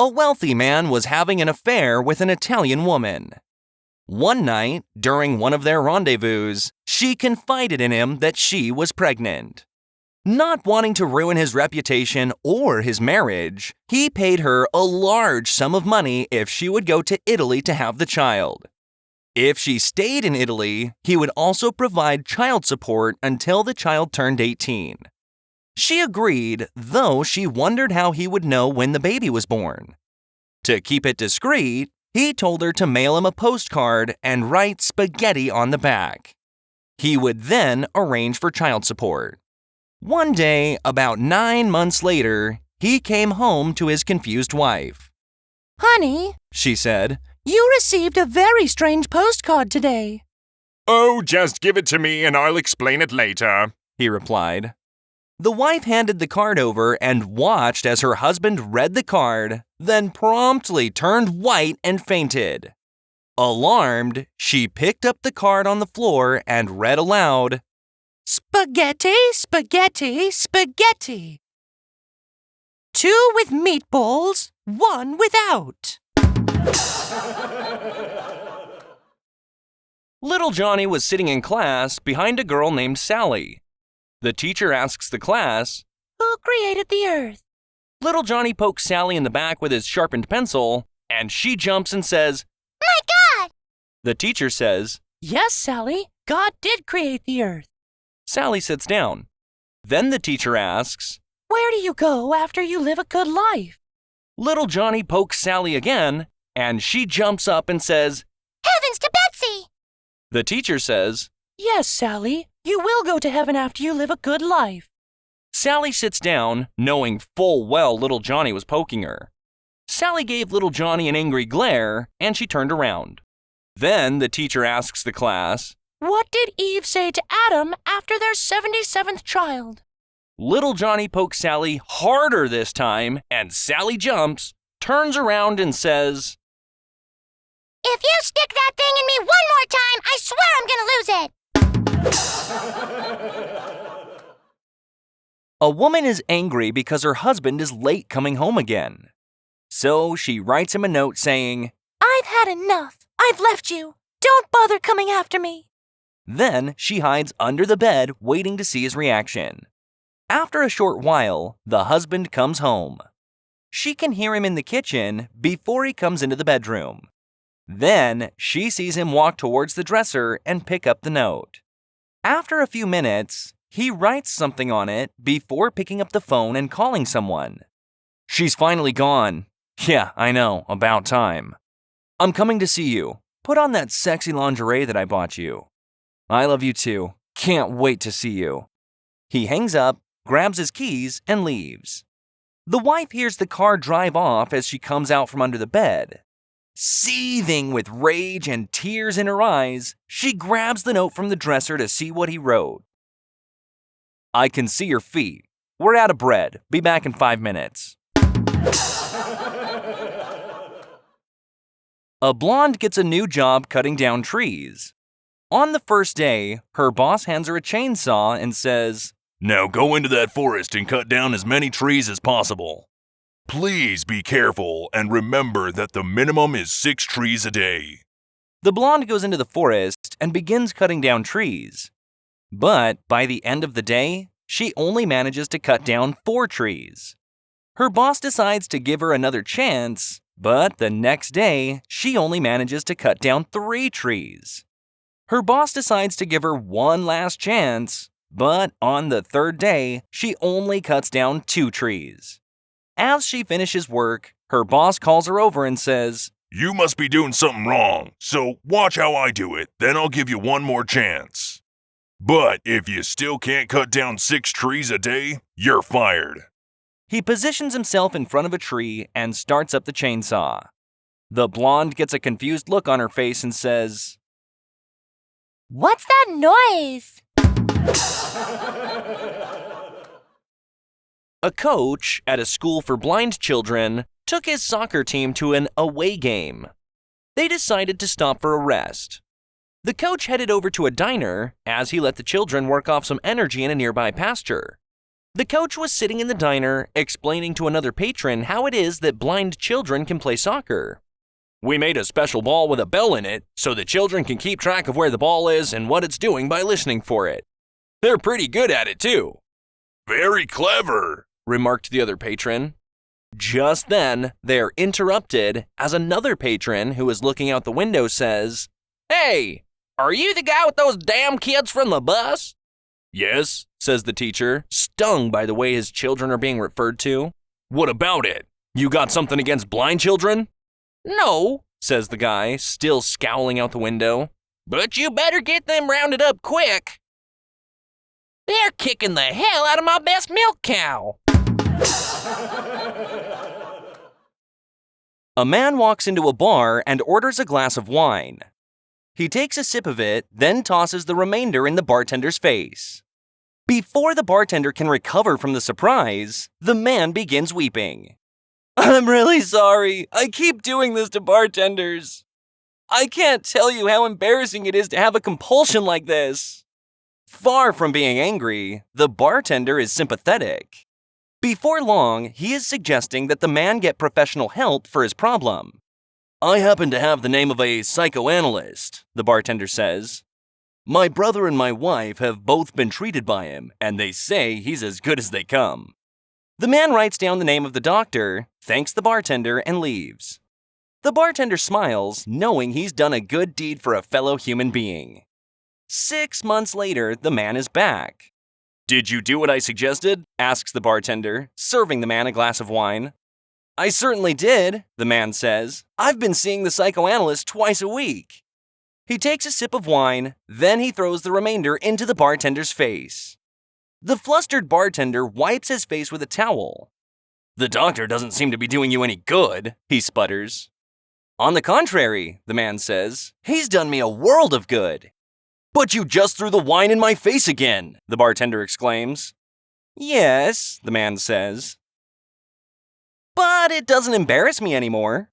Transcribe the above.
wealthy man was having an affair with an Italian woman. One night, during one of their rendezvous, she confided in him that she was pregnant. Not wanting to ruin his reputation or his marriage, he paid her a large sum of money if she would go to Italy to have the child. If she stayed in Italy, he would also provide child support until the child turned 18. She agreed, though she wondered how he would know when the baby was born. To keep it discreet, he told her to mail him a postcard and write spaghetti on the back. He would then arrange for child support. One day, about 9 months later, he came home to his confused wife. "Honey," she said, "you received a very strange postcard today." "Oh, just give it to me and I'll explain it later," he replied. The wife handed the card over and watched as her husband read the card, then promptly turned white and fainted. Alarmed, she picked up the card on the floor and read aloud, "Spaghetti, spaghetti, spaghetti. 2 with meatballs, 1 without." Little Johnny was sitting in class behind a girl named Sally. The teacher asks the class, "Who created the earth?" Little Johnny pokes Sally in the back with his sharpened pencil, and she jumps and says, "My God!" The teacher says, "Yes, Sally, God did create the earth." Sally sits down. Then the teacher asks, "Where do you go after you live a good life?" Little Johnny pokes Sally again, and she jumps up and says, "Heavens to Betsy!" The teacher says, "Yes, Sally, you will go to heaven after you live a good life." Sally sits down, knowing full well Little Johnny was poking her. Sally gave Little Johnny an angry glare, and she turned around. Then the teacher asks the class, "What did Eve say to Adam after their 77th child?" Little Johnny pokes Sally harder this time, and Sally jumps, turns around and says, "If you stick that thing in me one more time, I swear I'm gonna lose it." A woman is angry because her husband is late coming home again. So she writes him a note saying, "I've had enough. I've left you. Don't bother coming after me." Then she hides under the bed waiting to see his reaction. After a short while, the husband comes home. She can hear him in the kitchen before he comes into the bedroom. Then she sees him walk towards the dresser and pick up the note. After a few minutes, he writes something on it before picking up the phone and calling someone. "She's finally gone. Yeah, I know, about time. I'm coming to see you. Put on that sexy lingerie that I bought you. I love you too. Can't wait to see you." He hangs up, grabs his keys, and leaves. The wife hears the car drive off as she comes out from under the bed. Seething with rage and tears in her eyes, she grabs the note from the dresser to see what he wrote. "I can see your feet. We're out of bread. Be back in 5 minutes." A blonde gets a new job cutting down trees. On the first day, her boss hands her a chainsaw and says, "Now go into that forest and cut down as many trees as possible. Please be careful and remember that the minimum is 6 trees a day." The blonde goes into the forest and begins cutting down trees. But by the end of the day, she only manages to cut down 4 trees. Her boss decides to give her another chance, but the next day, she only manages to cut down 3 trees. Her boss decides to give her one last chance, but on the 3rd day, she only cuts down 2 trees. As she finishes work, her boss calls her over and says, "You must be doing something wrong, so watch how I do it, then I'll give you one more chance. But if you still can't cut down 6 trees a day, you're fired." He positions himself in front of a tree and starts up the chainsaw. The blonde gets a confused look on her face and says, "What's that noise?" A coach at a school for blind children took his soccer team to an away game. They decided to stop for a rest. The coach headed over to a diner as he let the children work off some energy in a nearby pasture. The coach was sitting in the diner, explaining to another patron how it is that blind children can play soccer. We made a special ball with a bell in it, so the children can keep track of where the ball is and what it's doing by listening for it. They're pretty good at it, too. Very clever, remarked the other patron. Just then, they are interrupted as another patron who is looking out the window says, "Hey, are you the guy with those damn kids from the bus?" "Yes," says the teacher, stung by the way his children are being referred to. "What about it? You got something against blind children?" "No," says the guy, still scowling out the window. "But you better get them rounded up quick. They're kicking the hell out of my best milk cow." A man walks into a bar and orders a glass of wine. He takes a sip of it, then tosses the remainder in the bartender's face. Before the bartender can recover from the surprise, the man begins weeping. "I'm really sorry. I keep doing this to bartenders. I can't tell you how embarrassing it is to have a compulsion like this." Far from being angry, the bartender is sympathetic. Before long, he is suggesting that the man get professional help for his problem. "I happen to have the name of a psychoanalyst," the bartender says. "My brother and my wife have both been treated by him, and they say he's as good as they come." The man writes down the name of the doctor, thanks the bartender, and leaves. The bartender smiles, knowing he's done a good deed for a fellow human being. 6 months later, the man is back. "Did you do what I suggested?" asks the bartender, serving the man a glass of wine. "I certainly did," the man says. "I've been seeing the psychoanalyst twice a week." He takes a sip of wine, then he throws the remainder into the bartender's face. The flustered bartender wipes his face with a towel. "The doctor doesn't seem to be doing you any good," he sputters. "On the contrary," the man says, "he's done me a world of good." "But you just threw the wine in my face again," the bartender exclaims. "Yes," the man says. "But it doesn't embarrass me anymore."